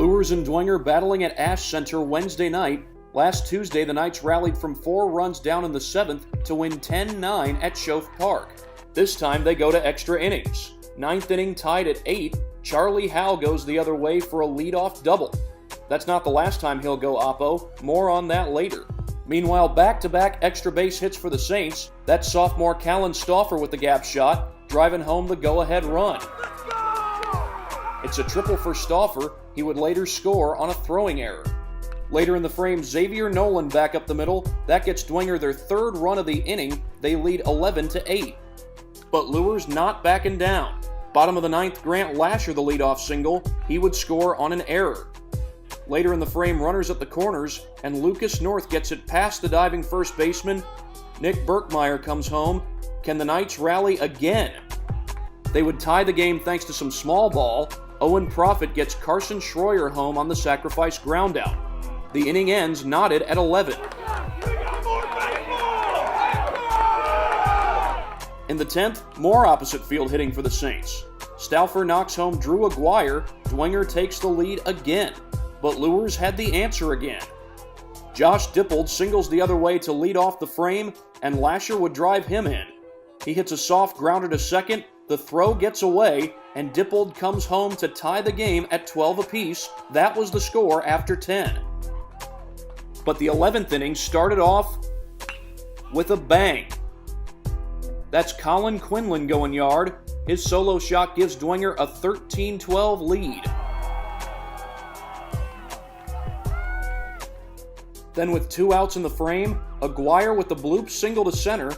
Lures and Dwenger battling at Ash Center Wednesday night. Last Tuesday, the Knights rallied from 4 runs down in the 7th to win 10-9 at Schoaf Park. This time they go to extra innings. 9th inning tied at 8, Charlie Howe goes the other way for a leadoff double. That's not the last time he'll go oppo, more on that later. Meanwhile, back-to-back extra base hits for the Saints. That's sophomore Callan Stauffer with the gap shot, driving home the go-ahead run. It's a triple for Stauffer. He would later score on a throwing error. Later in the frame, Xavier Nolan back up the middle. That gets Dwenger their 3rd run of the inning. They lead 11-8. But Lures not backing down. Bottom of the 9th, Grant Lasher the leadoff single. He would score on an error. Later in the frame, runners at the corners, and Lucas North gets it past the diving first baseman. Nick Berkmeyer comes home. Can the Knights rally again? They would tie the game thanks to some small ball. Owen Profit gets Carson Schroyer home on the sacrifice groundout. The inning ends knotted at 11. In the 10th, more opposite field hitting for the Saints. Stauffer knocks home Drew Aguirre. Dwenger takes the lead again, but Lures had the answer again. Josh Dippold singles the other way to lead off the frame, and Lasher would drive him in. He hits a soft grounder to second, the throw gets away, and Dippold comes home to tie the game at 12 apiece. That was the score after 10. But the 11th inning started off with a bang. That's Colin Quinlan going yard. His solo shot gives Dwenger a 13-12 lead. Then with 2 outs in the frame, Aguirre with the bloop single to center.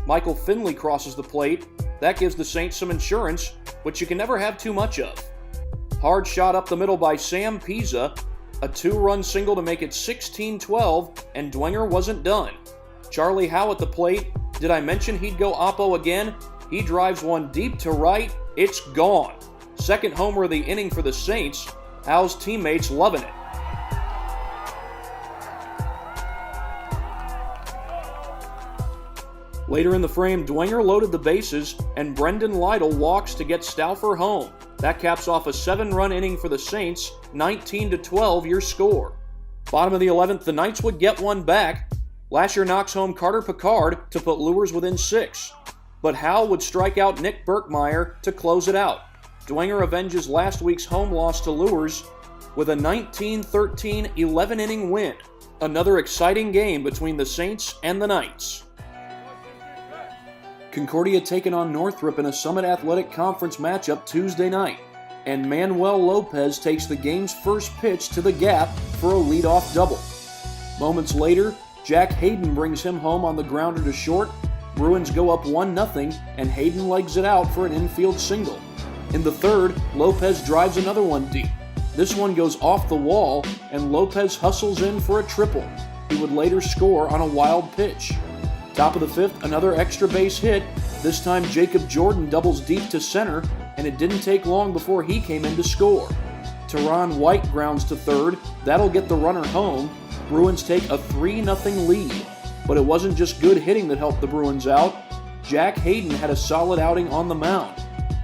Michael Finley crosses the plate. That gives the Saints some insurance, which you can never have too much of. Hard shot up the middle by Sam Pisa. A 2-run single to make it 16-12, and Dwenger wasn't done. Charlie Howe at the plate. Did I mention he'd go oppo again? He drives one deep to right. It's gone. Second homer of the inning for the Saints. Howe's teammates loving it. Later in the frame, Dwenger loaded the bases, and Brendan Lytle walks to get Stauffer home. That caps off a 7-run inning for the Saints, 19-12 your score. Bottom of the 11th, the Knights would get one back. Lasher knocks home Carter Picard to put Lures within 6. But Howe would strike out Nick Berkmeyer to close it out. Dwenger avenges last week's home loss to Lures with a 19-13 11-inning win. Another exciting game between the Saints and the Knights. Concordia taking on Northrop in a Summit Athletic Conference matchup Tuesday night, and Manuel Lopez takes the game's first pitch to the gap for a leadoff double. Moments later, Jack Hayden brings him home on the grounder to short. Bruins go up 1-0, and Hayden legs it out for an infield single. In the 3rd, Lopez drives another one deep. This one goes off the wall, and Lopez hustles in for a triple. He would later score on a wild pitch. Top of the 5th, another extra base hit. This time Jacob Jordan doubles deep to center, and it didn't take long before he came in to score. Teron White grounds to 3rd. That'll get the runner home. Bruins take a 3-0 lead. But it wasn't just good hitting that helped the Bruins out. Jack Hayden had a solid outing on the mound.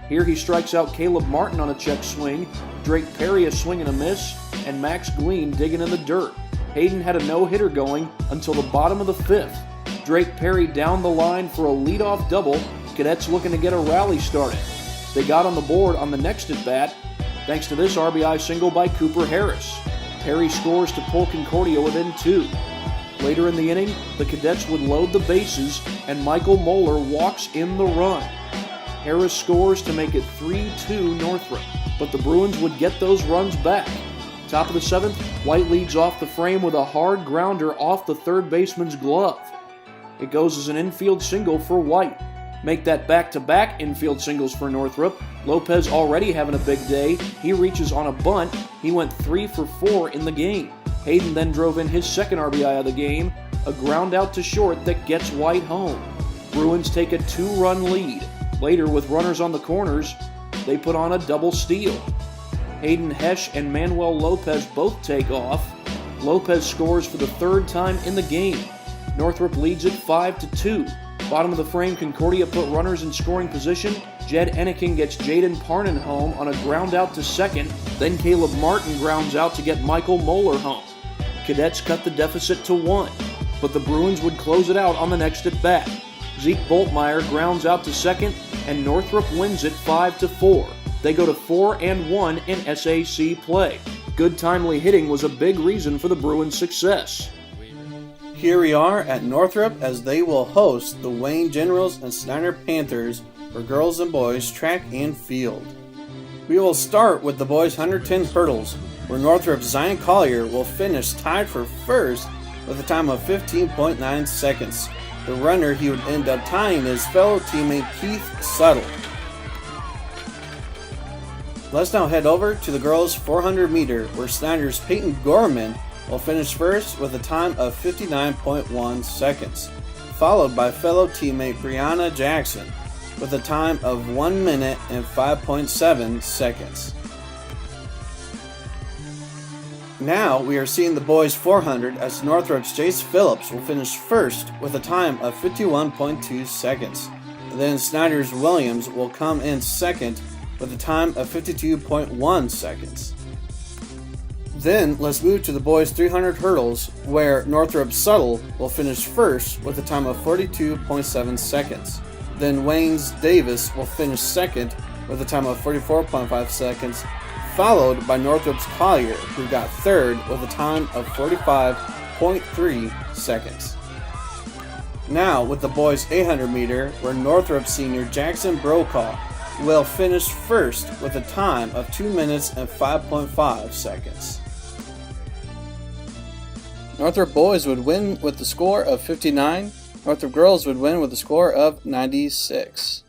Here he strikes out Caleb Martin on a check swing, Drake Perry a swing and a miss, and Max Glean digging in the dirt. Hayden had a no-hitter going until the bottom of the 5th. Drake Perry down the line for a leadoff double. Cadets looking to get a rally started. They got on the board on the next at-bat, thanks to this RBI single by Cooper Harris. Perry scores to pull Concordia within 2. Later in the inning, the Cadets would load the bases, and Michael Moeller walks in the run. Harris scores to make it 3-2 Northrop, but the Bruins would get those runs back. Top of the 7th, White leads off the frame with a hard grounder off the 3rd baseman's glove. It goes as an infield single for White. Make that back-to-back infield singles for Northrop. Lopez already having a big day. He reaches on a bunt. He went 3 for 4 in the game. Hayden then drove in his 2nd RBI of the game, a ground out to short that gets White home. Bruins take a 2-run lead. Later, with runners on the corners, they put on a double steal. Hayden Hesh and Manuel Lopez both take off. Lopez scores for the 3rd time in the game. Northrop leads it 5-2. Bottom of the frame, Concordia put runners in scoring position. Jed Enikin gets Jaden Parnan home on a ground out to second, then Caleb Martin grounds out to get Michael Moeller home. Cadets cut the deficit to 1, but the Bruins would close it out on the next at bat. Zeke Boltmeyer grounds out to second, and Northrop wins it 5-4. They go to 4-1 in SAC play. Good timely hitting was a big reason for the Bruins' success. Here we are at Northrop as they will host the Wayne Generals and Snyder Panthers for girls and boys track and field. We will start with the boys 110 hurdles, where Northrop's Zion Collier will finish tied for first with a time of 15.9 seconds. The runner he would end up tying is fellow teammate Keith Suttle. Let's now head over to the girls 400 meter, where Snyder's Peyton Gorman will finish first with a time of 59.1 seconds, followed by fellow teammate Brianna Jackson with a time of 1 minute and 5.7 seconds. Now we are seeing the boys 400 as Northrop's Jace Phillips will finish first with a time of 51.2 seconds. Then Snyder's Williams will come in second with a time of 52.1 seconds. Then let's move to the boys 300 hurdles, where Northrop's Suttle will finish first with a time of 42.7 seconds. Then Wayne's Davis will finish second with a time of 44.5 seconds, followed by Northrop's Collier, who got third with a time of 45.3 seconds. Now with the boys 800 meter, where Northrop's senior Jackson Brokaw will finish first with a time of 2 minutes and 5.5 seconds. Northrop boys would win with the score of 59. Northrop girls would win with a score of 96.